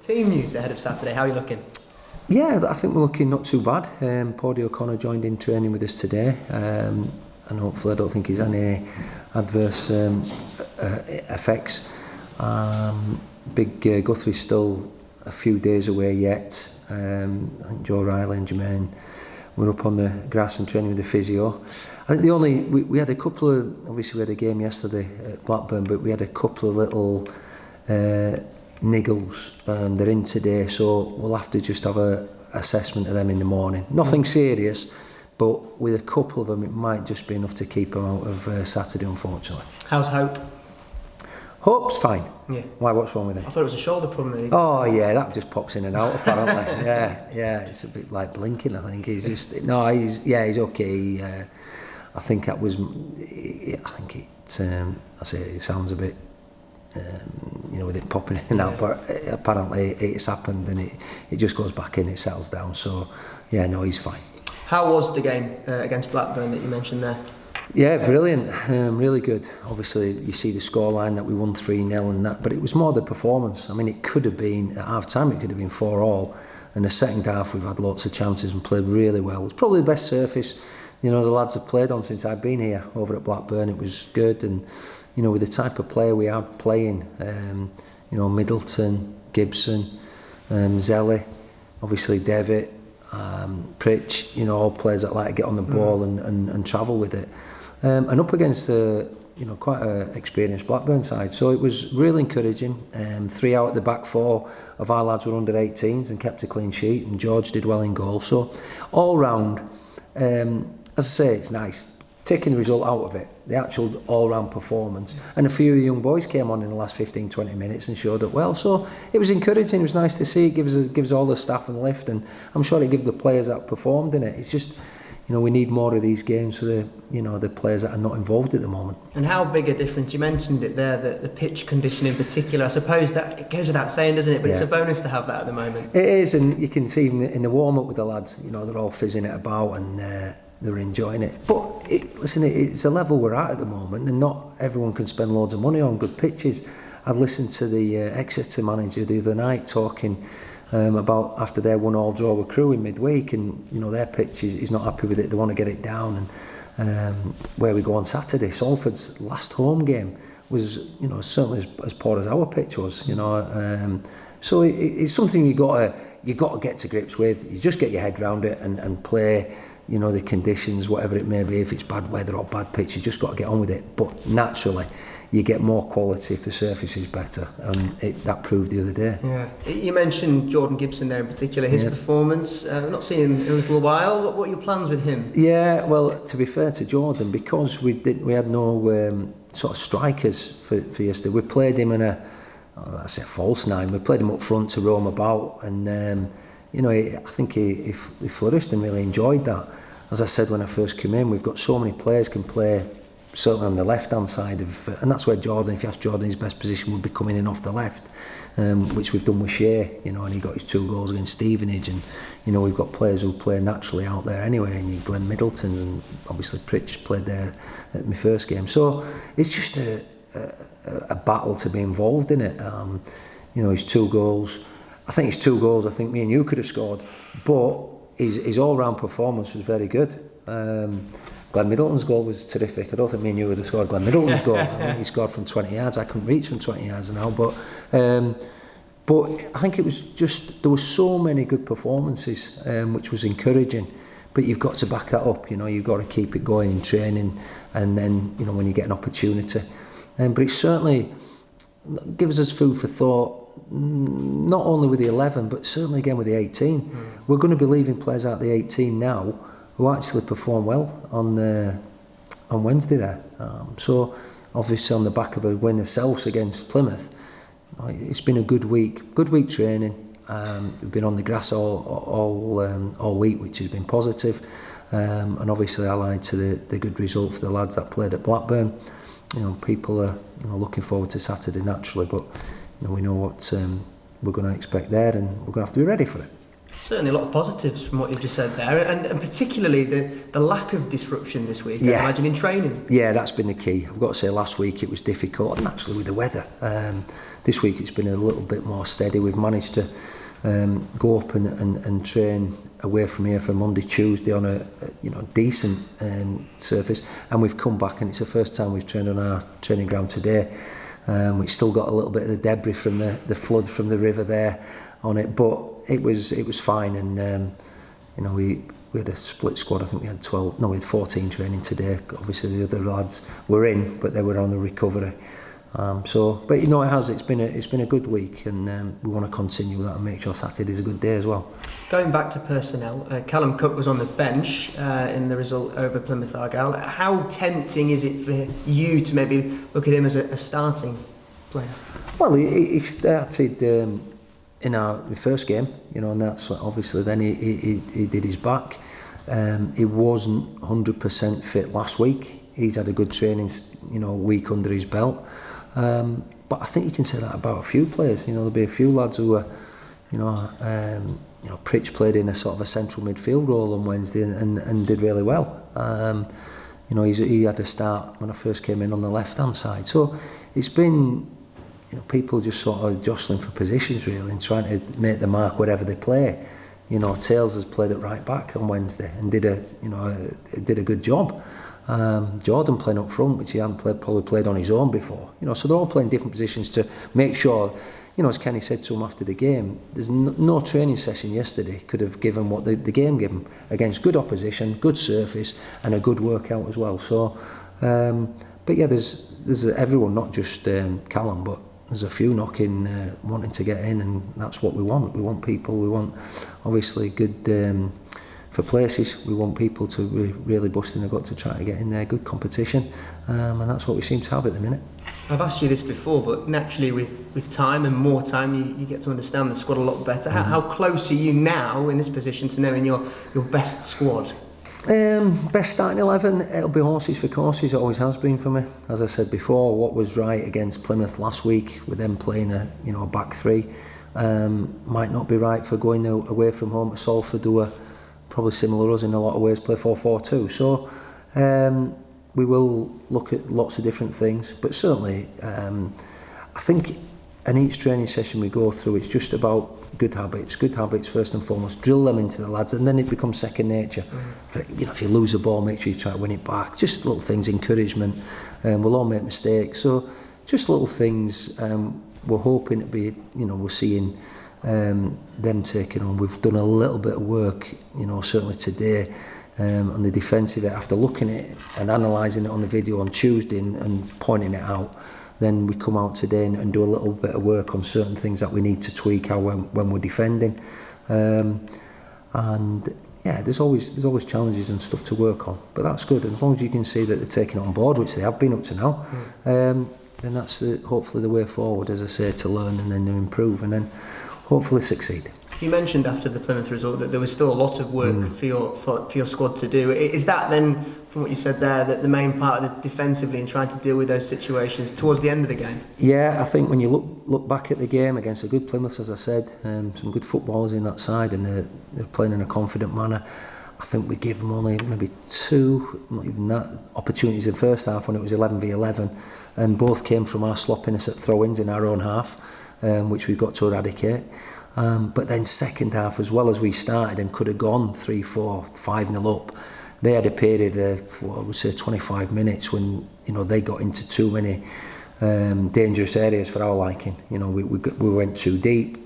Team news ahead of Saturday, how are you looking? Yeah, I think we're looking not too bad. Paddy O'Connor joined in training with us today, and hopefully I don't think he's any adverse effects. Big Guthrie's still a few days away yet. I think Joe Riley and Jermaine were up on the grass and training with the physio. I think we had a couple of, obviously we had a game yesterday at Blackburn, but we had a couple of little niggles. They're in today, so we'll have to just have a assessment of them in the morning. Nothing serious, but with a couple of them it might just be enough to keep them out of Saturday, unfortunately. How's Hope? Hope's fine. Yeah. Why, what's wrong with him? I thought it was a shoulder problem. Really. Oh yeah, that just pops in and out apparently. yeah, it's a bit like blinking. I think he's just he's okay. I think that was. I think it sounds a bit. With it popping in and out, but apparently it's happened and it just goes back in, it settles down. So yeah, no, he's fine. How was the game against Blackburn that you mentioned there? Yeah, brilliant, really good. Obviously, you see the scoreline that we won 3-0 and that, but it was more the performance. I mean, it could have been at half time, it could have been 4-4. And the second half, we've had lots of chances and played really well. It's probably the best surface, the lads have played on since I've been here over at Blackburn. It was good, and with the type of player we had playing, Middleton, Gibson, Zelly, obviously Devitt, Pritch, all players that like to get on the ball and travel with it. And up against quite an experienced Blackburn side, so it was really encouraging. 3 out of the back 4 of our lads were under 18s and kept a clean sheet, and George did well in goal. So all round, as I say, it's nice taking the result out of it, the actual all-round performance. And a few young boys came on in the last 15-20 minutes and showed up well. So it was encouraging, it was nice to see. It gives all the staff a lift, and I'm sure it gives the players that performed in it. It's just, we need more of these games for the players that are not involved at the moment. And how big a difference, you mentioned it there, the pitch condition in particular. I suppose that it goes without saying, doesn't it? But it's a bonus to have that at the moment. It is, and you can see in the warm-up with the lads, they're all fizzing it about and they're enjoying it. But it's a level we're at the moment, and not everyone can spend loads of money on good pitches. I listened to the Exeter manager the other night talking about after their 1-1 draw with Crewe in midweek, and their pitch is not happy with it. They want to get it down, and where we go on Saturday, Salford's last home game was certainly as poor as our pitch was. So it's something you got to get to grips with. You just get your head around it and play. The conditions, whatever it may be, if it's bad weather or bad pitch, you just got to get on with it. But naturally, you get more quality if the surface is better, and that proved the other day. Yeah, you mentioned Jordan Gibson there in particular, his performance. I've not seen him in a little while. What are your plans with him? Yeah, well, to be fair to Jordan, because we had no sort of strikers for yesterday, we played him in that's a false 9. We played him up front to roam about, and I think he flourished and really enjoyed that. As I said when I first came in, we've got so many players can play certainly on the left-hand side of, and that's where Jordan, if you ask Jordan, his best position would be coming in off the left, which we've done with Shea, and he got his 2 goals against Stevenage, and we've got players who play naturally out there anyway, and Glenn Middleton's, and obviously Pritch played there at my first game. So it's just a battle to be involved in it. His 2 goals. I think me and you could have scored, but his all-round performance was very good. Glenn Middleton's goal was terrific. I don't think me and you would have scored Glenn Middleton's goal. I think he scored from 20 yards. I couldn't reach from 20 yards now, but I think it was just, there were so many good performances, which was encouraging. But you've got to back that up. You've got to keep it going in training, and then when you get an opportunity. But it certainly gives us food for thought. Not only with the 11, but certainly again with the 18. We're going to be leaving players out the 18 now who actually perform well on Wednesday there. So obviously on the back of a win ourselves against Plymouth, it's been a good week training. We've been on the grass all week, which has been positive, and obviously allied to the good result for the lads that played at Blackburn. People are looking forward to Saturday naturally, but we know what we're going to expect there, and we're going to have to be ready for it. Certainly a lot of positives from what you've just said there, and particularly the lack of disruption this week, I imagine, in training. Yeah, that's been the key. I've got to say, last week it was difficult, and naturally with the weather. This week it's been a little bit more steady. We've managed to go up and train away from here for Monday, Tuesday on a decent surface, and we've come back, and it's the first time we've trained on our training ground today. We've still got a little bit of the debris from the flood from the river there on it, but it was fine, and we had a split squad. I think we had 14 training today. Obviously the other lads were in, but they were on the recovery. But it's been a good week, and we want to continue that and make sure Saturday's a good day as well. Going back to personnel, Callum Cook was on the bench in the result over Plymouth Argyle. How tempting is it for you to maybe look at him as a starting player? Well, he started in our first game, and that's obviously then he did his back. He wasn't 100% fit last week. He's had a good training, week under his belt. But I think you can say that about a few players. There'll be a few lads who are, Pritch played in a sort of a central midfield role on Wednesday and did really well. He had a start when I first came in on the left-hand side. So it's been, people just sort of jostling for positions really and trying to make the mark wherever they play. Tails has played at right back on Wednesday and did a good job. Jordan playing up front, which he hadn't probably played on his own before. So they're all playing different positions to make sure, as Kenny said to him after the game, there's no training session yesterday could have given what the game gave him against good opposition, good surface, and a good workout as well. So, but yeah, there's everyone, not just Callum, but there's a few knocking, wanting to get in, and that's what we want. We want people. We want obviously good. For places, we want people to really bust in the gut to try to get in there, good competition, and that's what we seem to have at the minute. I've asked you this before, but naturally with time and more time, you get to understand the squad a lot better. How close are you now in this position to knowing your best squad? Best starting 11, it'll be horses for courses. It always has been for me. As I said before, what was right against Plymouth last week with them playing a back three might not be right for going away from home to Salford, who are probably similar to us in a lot of ways, play 4-4-2. So we will look at lots of different things, but certainly I think in each training session we go through, it's just about good habits first and foremost, drill them into the lads, and then it becomes second nature. If you lose a ball, make sure you try to win it back, just little things, encouragement. We'll all make mistakes, so just little things. We're hoping to be, we're seeing them taking on. We've done a little bit of work, certainly today, on the defensive after looking at it and analysing it on the video on Tuesday and pointing it out. Then we come out today and do a little bit of work on certain things that we need to tweak out when we're defending. And yeah, there's always challenges and stuff to work on, but that's good. As long as you can see that they're taking it on board, which they have been up to now, then that's hopefully the way forward, as I say, to learn and then to improve and then hopefully succeed. You mentioned after the Plymouth result that there was still a lot of work for your squad to do. Is that then, from what you said there, that the main part of the defensively and trying to deal with those situations towards the end of the game? Yeah, I think when you look back at the game against a good Plymouth, as I said, some good footballers in that side, and they're playing in a confident manner. I think we gave them only maybe two, not even that, opportunities in the first half when it was 11v11, and both came from our sloppiness at throw-ins in our own half, which we've got to eradicate. But then second half, as well as we started and could have gone 3-4, 5-0 up, they had a period of, I would say, 25 minutes when they got into too many dangerous areas for our liking. We went too deep,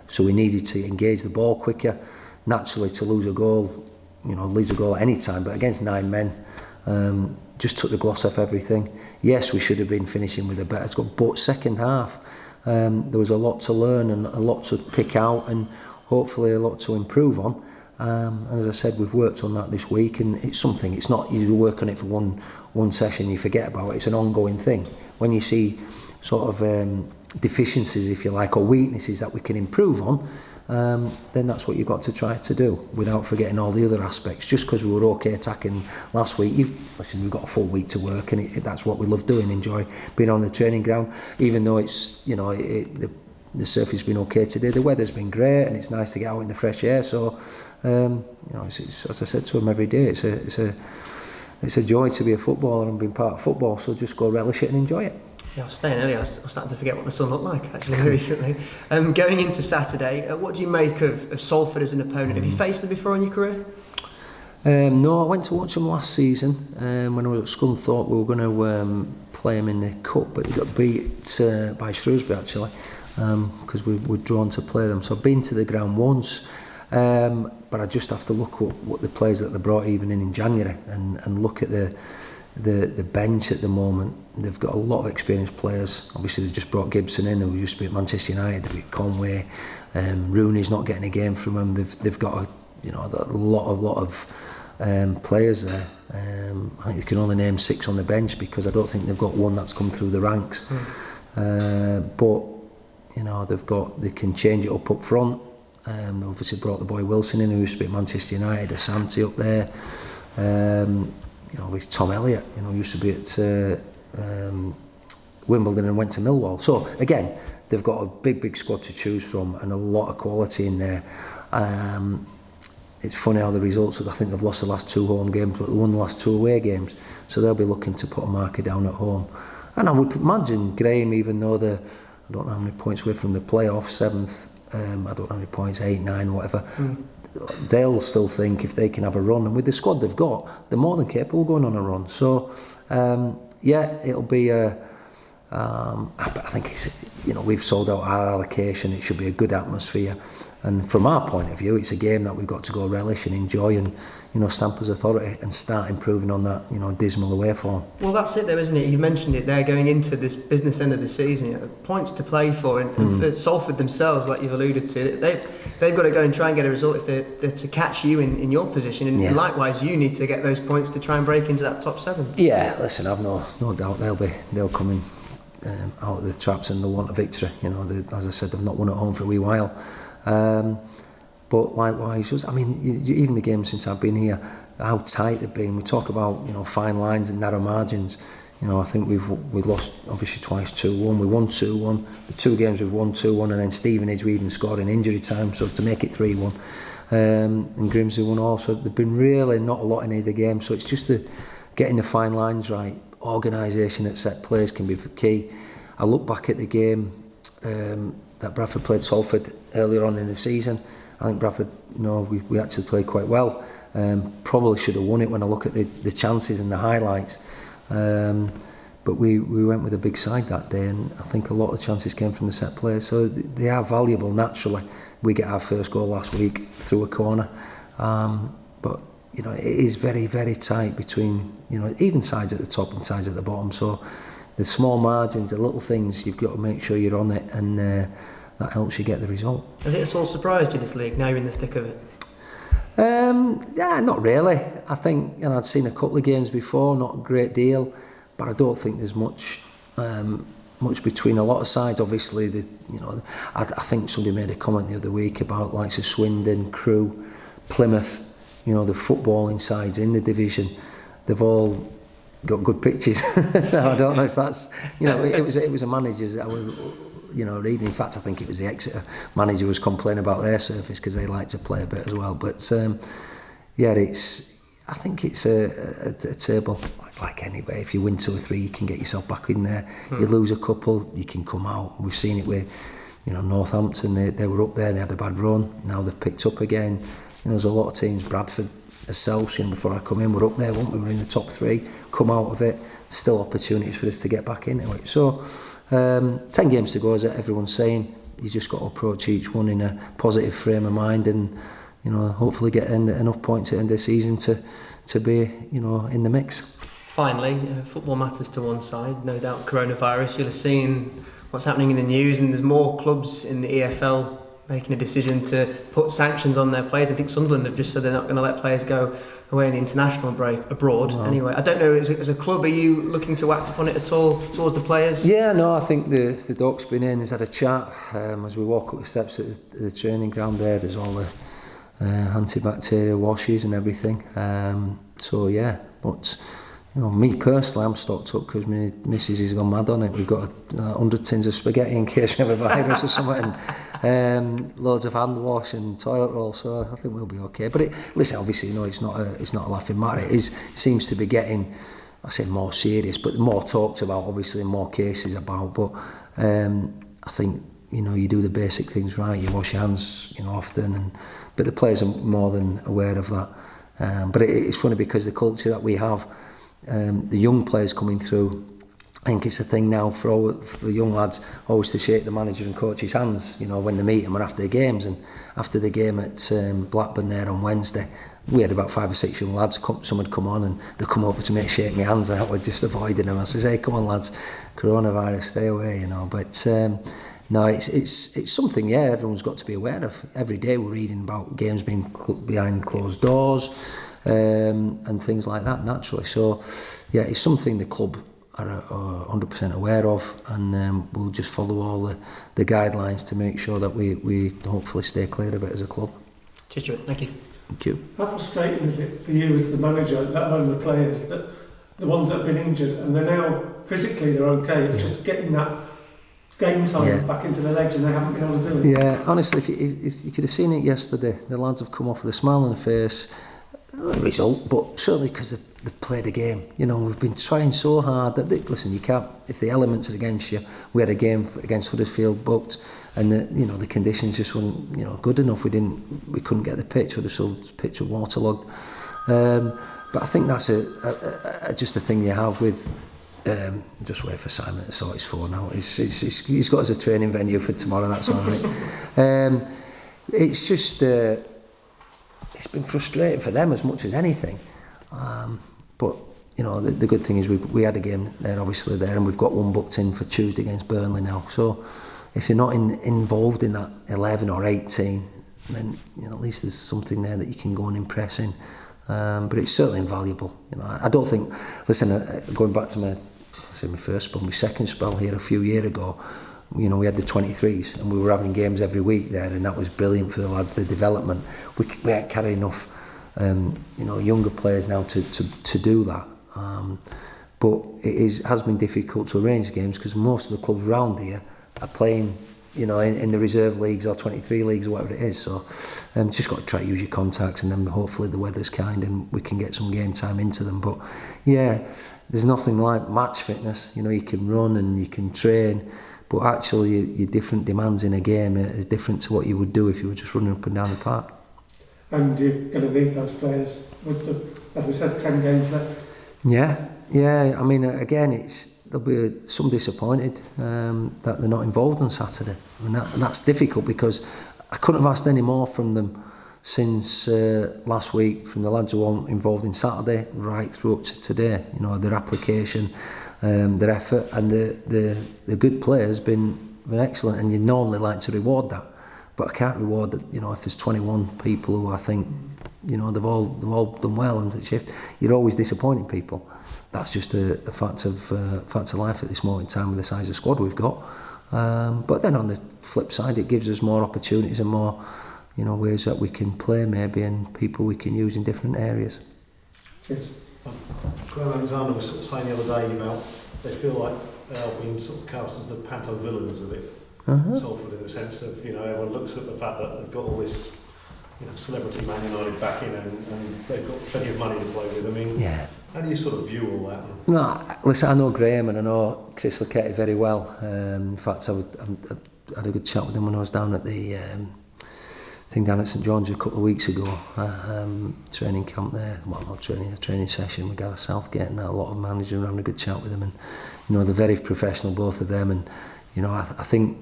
so we needed to engage the ball quicker. Naturally, to lose a goal, lose a goal at any time, but against 9 men, just took the gloss off everything. Yes, we should have been finishing with a better score, but second half, there was a lot to learn and a lot to pick out and hopefully a lot to improve on. And as I said, we've worked on that this week, and it's something, it's not you work on it for one session, you forget about it, it's an ongoing thing. When you see sort of deficiencies, if you like, or weaknesses that we can improve on, then that's what you've got to try to do without forgetting all the other aspects. Just because we were okay attacking last week, we've got a full week to work, and that's what we love doing, enjoy being on the training ground, even though it's, the surface has been okay today. The weather's been great, and it's nice to get out in the fresh air. So, it's, as I said to him every day, it's a joy to be a footballer and being part of football. So just go relish it and enjoy it. Yeah, I was saying earlier, I was starting to forget what the sun looked like actually recently. Going into Saturday, what do you make of Salford as an opponent? Have you faced them before in your career? No, I went to watch them last season when I was at school. Thought we were going to play them in the cup, but they got beat by Shrewsbury actually, because we were drawn to play them. So I've been to the ground once, but I just have to look at what the players that they brought even in January and look at the bench at the moment. They've got a lot of experienced players. Obviously they've just brought Gibson in, who used to be at Manchester United. They've got Conway, Rooney's not getting a game from him. They've got a lot of players there. I think you can only name 6 on the bench because I don't think they've got one that's come through the ranks. But they can change it up front. Obviously brought the boy Wilson in, who used to be at Manchester United. Asante up there. With Tom Elliott, used to be at Wimbledon and went to Millwall. So again, they've got a big squad to choose from and a lot of quality in there. It's funny how the results, I think they've lost the last 2 home games, but they won the last 2 away games. So they'll be looking to put a marker down at home. And I would imagine Graham, even though I don't know how many points away from the playoffs, 7th, I don't know how many points, 8, 9, whatever, they'll still think if they can have a run. And with the squad they've got, they're more than capable of going on a run. So, it'll be but I think it's, we've sold out our allocation. It should be a good atmosphere. And from our point of view, it's a game that we've got to go relish and enjoy and, stamp as authority and start improving on that, dismal away form. Well, that's it though, isn't it? You mentioned it there, going into this business end of the season, points to play for. And for Salford themselves, like you've alluded to, they've got to go and try and get a result if they're to catch you in your position. And likewise, you need to get those points to try and break into that top 7. Yeah, listen, I've no doubt they'll come in out of the traps and they'll want a victory. As I said, they've not won at home for a wee while. But likewise, even the games since I've been here, how tight they've been. We talk about fine lines and narrow margins. I think we've lost obviously twice 2-1. We won 2-1. The 2 games we've won 2-1, and then Stevenage we even scored in injury time, so to make it 3-1. And Grimsby won also. There've been really not a lot in either game, so it's just getting the fine lines right. Organisation at set plays can be key. I look back at the game that Bradford played Salford earlier on in the season. I think Bradford, we actually played quite well. Probably should have won it when I look at the chances and the highlights. But we went with a big side that day, and I think a lot of chances came from the set plays. So they are valuable naturally. We get our first goal last week through a corner. But it is very, very tight between, even sides at the top and sides at the bottom. So the small margins, the little things, you've got to make sure you're on it, and that helps you get the result. Has it all surprised you, this league, now you're in the thick of it? Not really. I think I'd seen a couple of games before, not a great deal, but I don't think there's much between a lot of sides. Obviously, I think somebody made a comment the other week about likes of Swindon, Crewe, Plymouth. The footballing sides in the division, they've all got good pitches. I don't know if that's it was a manager's that I was reading. In fact, I think it was the Exeter manager was complaining about their surface because they like to play a bit as well. But I think it's a table like anyway. If you win 2 or 3, you can get yourself back in there. You lose a couple, you can come out. We've seen it with Northampton. They were up there, they had a bad run. Now they've picked up again. There's a lot of teams. Bradford ourselves, before I come in, we're up there, weren't we? We're in the top 3, come out of it, still opportunities for us to get back into it. So 10 games to go, as everyone's saying. You just got to approach each one in a positive frame of mind, and hopefully get enough points at the end of the season to be in the mix. Finally, football matters to one side, no doubt coronavirus. You'll have seen what's happening in the news, and there's more clubs in the EFL making a decision to put sanctions on their players. I think Sunderland have just said they're not going to let players go away in the international break abroad. Wow. Anyway, I don't know, as a club, are you looking to act upon it at all towards the players? Yeah, no, I think the doc's been in, he's had a chat. As we walk up the steps at the training ground there's all the antibacterial washes and everything. So yeah, but me personally, I'm stocked up because my missus has gone mad on it. We've got 100 tins of spaghetti in case we have a virus or something, and loads of hand wash and toilet roll. So I think we'll be okay. But listen, obviously, it's not a laughing matter. It seems to be getting, I say, more serious, but more talked about. Obviously, more cases about. But I think you do the basic things right. You wash your hands, often, but the players are more than aware of that. But it's funny because the culture that we have. The young players coming through, I think it's a thing now for young lads always to shake the manager and coach's hands, when they meet them or after the games. And after the game at Blackburn there on Wednesday, we had about 5 or 6 young lads. Some had come on and they come over to me, shake my hands out. We're just avoiding them. I says, hey, come on lads, coronavirus, stay away, But no, it's something, everyone's got to be aware of. Every day we're reading about games being behind closed doors. And things like that, naturally. So, it's something the club are 100% aware of, and we'll just follow all the guidelines to make sure that we hopefully stay clear of it as a club. Cheers, Stuart. Thank you. Thank you. How frustrating is it for you as the manager, let alone the players, that the ones that have been injured and they're now physically they're okay, it's just getting that game time back into their legs and they haven't been able to do it? Yeah, honestly, if you could have seen it yesterday, the lads have come off with a smile on their face. Result, but certainly because they've played a game. We've been trying so hard that listen, you can't, if the elements are against you. We had a game against Huddersfield booked, and the conditions just weren't good enough. We couldn't get the pitch. Huddersfield's pitch was waterlogged. But I think that's just a thing you have with. Just wait for Simon to sort his phone out. He's got us a training venue for tomorrow. That's all right. It's just. It's been frustrating for them as much as anything, but the good thing is we had a game there, obviously there, and we've got one booked in for Tuesday against Burnley now. So if you're not involved in that 11 or 18, then at least there's something there that you can go and impress in. But it's certainly invaluable. I don't think. Listen, going back to my first spell, my second spell here a few years ago. We had the 23s and we were having games every week there, and that was brilliant for the lads, the development. We can't carry enough younger players now to do that, but it has been difficult to arrange games because most of the clubs around here are playing in the reserve leagues or 23 leagues or whatever it is. So just got to try to use your contacts, and then hopefully the weather's kind and we can get some game time into them. But there's nothing like match fitness. You can run and you can train, but actually your different demands in a game is different to what you would do if you were just running up and down the park. And you're going to need those players with as we said, 10 games left. Yeah. I mean, again, there'll be some disappointed that they're not involved on Saturday. I mean, that's difficult because I couldn't have asked any more from them since last week, from the lads who weren't involved in Saturday right through up to today. Their application, their effort, and the good players been excellent, and you normally like to reward that, but I can't reward that. If there's 21 people who I think they've all done well, and you're always disappointing people. That's just a fact of life at this moment in time with the size of squad we've got. But then on the flip side, it gives us more opportunities and more ways that we can play maybe, and people we can use in different areas. Cheers. Graham Alexander was sort of saying the other day about they feel like they are being sort of cast as the panto villains of it. Salford, in the sense of everyone looks at the fact that they've got all this celebrity Man United back in, and they've got plenty of money to play with. I mean, how do you sort of view all that? No, listen, I know Graham and I know Chris Lucchetti very well. In fact, I had a good chat with him when I was down at the thing down at St John's a couple of weeks ago. Training camp there, well, not training, a training session with Gareth Southgate, and a lot of managers were having a good chat with him, and they're very professional, both of them, and I think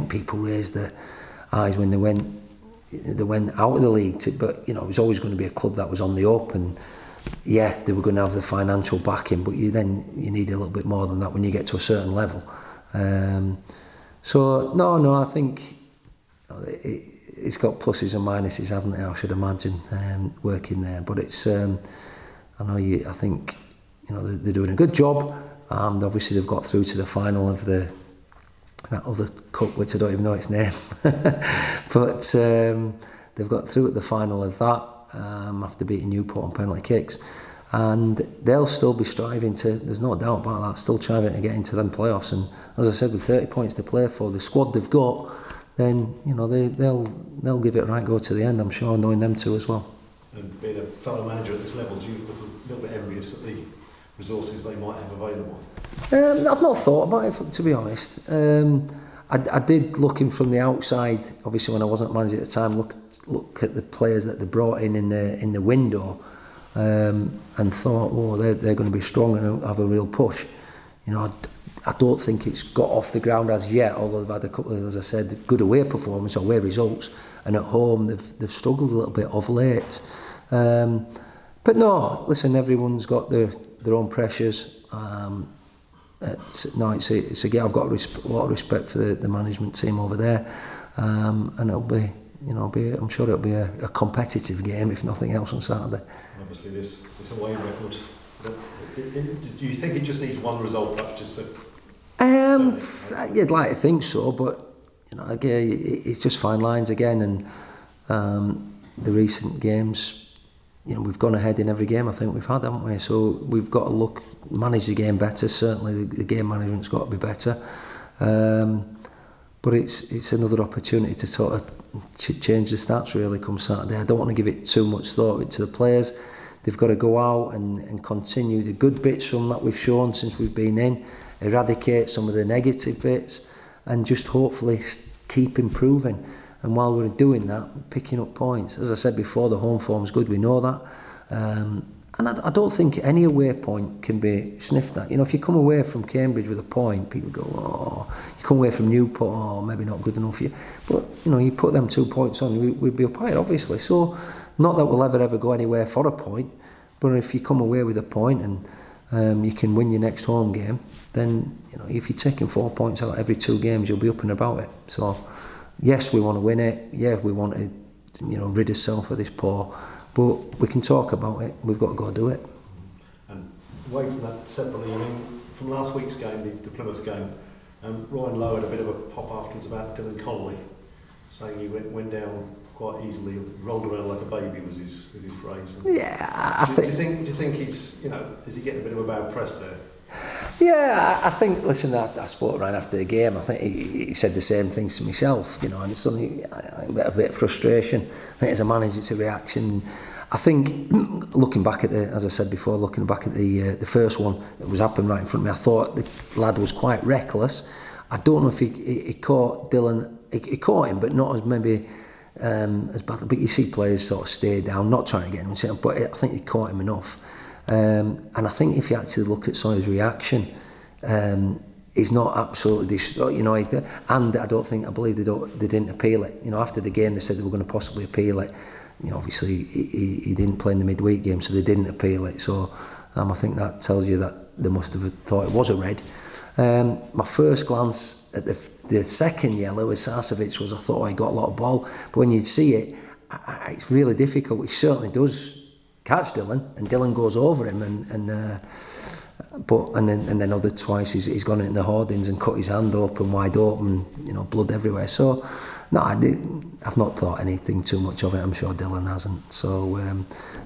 people raised their eyes when they went out of the league, but it was always going to be a club that was on the up, and they were going to have the financial backing, but you need a little bit more than that when you get to a certain level. So no, I think it's got pluses and minuses, hasn't it? I should imagine working there, but it's I think they're doing a good job, and obviously they've got through to the final of that other cup, which I don't even know its name, but they've got through at the final of that after beating Newport on penalty kicks, and they'll still be striving to, there's no doubt about that, still striving to get into them playoffs. And as I said, with 30 points to play for, the squad they've got, then they'll give it a right go to the end, I'm sure, knowing them too as well. And being a fellow manager at this level, do you look a little bit envious at the resources they might have available? I've not thought about it, to be honest. I did, looking from the outside, obviously when I wasn't manager at the time, look at the players that they brought in the window, and thought, oh, they're going to be strong and have a real push. I don't think it's got off the ground as yet, although they've had a couple of, as I said, good away performance, away results, and at home they've struggled a little bit of late. But no, listen, everyone's got their own pressures. It's again, I've got a lot of respect for the management team over there, and it'll be, I'm sure it'll be a competitive game, if nothing else, on Saturday. Obviously, this away record. Do you think it just needs one result, perhaps, just to? You'd like to think so, but again, it's just fine lines again, and the recent games, we've gone ahead in every game I think we've had, haven't we? So we've got to manage the game better. Certainly, the game management's got to be better. But it's another opportunity to sort of change the stats really come Saturday. I don't want to give it too much thought to the players. They've got to go out and continue the good bits from that we've shown since we've been in, eradicate some of the negative bits, and just hopefully keep improving. And while we're doing that, picking up points. As I said before, the home form's good, we know that. And I don't think any away point can be sniffed at. If you come away from Cambridge with a point, people go, oh, you come away from Newport, oh, maybe not good enough for you. But, you put them 2 points on, we'd be up higher, obviously. So, not that we'll ever go anywhere for a point, but if you come away with a point and you can win your next home game, then, if you're taking 4 points out every 2 games, you'll be up and about it. So, yes, we want to win it. Yeah, we want to, rid ourselves of this poor. But we can talk about it. We've got to go do it. And away from that separately, from last week's game, the Plymouth game, Ryan Lowe had a bit of a pop afterwards about Dylan Connolly, saying he went down quite easily, rolled around like a baby was his phrase. Yeah, do you think he's, is he getting a bit of a bad press there? Yeah, I think, listen, I spoke right after the game. I think he said the same things to myself, and it's only a bit of frustration. I think as a manager, it's a reaction. I think, looking back at as I said before, looking back at the first one that was happening right in front of me, I thought the lad was quite reckless. I don't know if he caught Dylan, he caught him, but not as maybe as bad. But you see players sort of stay down, not trying to get him, but I think he caught him enough. And I think if you actually look at Sawyer's reaction, he's not absolutely, and I believe they didn't appeal it. After the game they said they were going to possibly appeal it. Obviously he didn't play in the midweek game, so they didn't appeal it. So I think that tells you that they must have thought it was a red. My first glance at the second yellow with Sarcevic was, I thought he got a lot of ball, but when you see it, it's really difficult. He certainly does catch Dylan, and Dylan goes over him, and then other twice he's gone into the hoardings and cut his hand open, wide open, blood everywhere. So no, I've not thought anything too much of it. I'm sure Dylan hasn't. So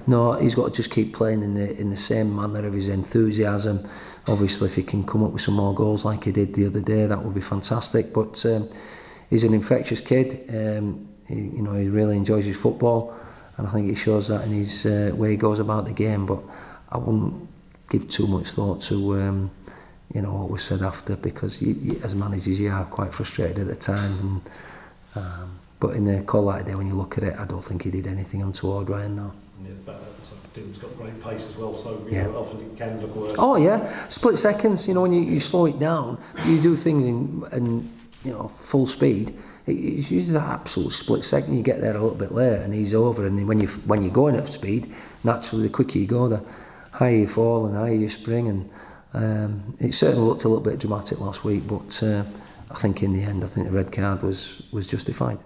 no, he's got to just keep playing in the same manner of his enthusiasm. Obviously, if he can come up with some more goals like he did the other day, that would be fantastic. But he's an infectious kid. He really enjoys his football. And I think he shows that in his way he goes about the game. But I wouldn't give too much thought to what was said after, because as managers you are quite frustrated at the time. But in the call that day, when you look at it, I don't think he did anything untoward, Ryan. No. Yeah, but Dylan's got great pace as well, so often it can look worse. Oh yeah, split seconds. When you slow it down, you do things in full speed. It's usually that absolute split second. You get there a little bit later, and he's over. And when you're going at speed, naturally, the quicker you go, the higher you fall and the higher you spring. And it certainly looked a little bit dramatic last week, but I think in the end, the red card was justified.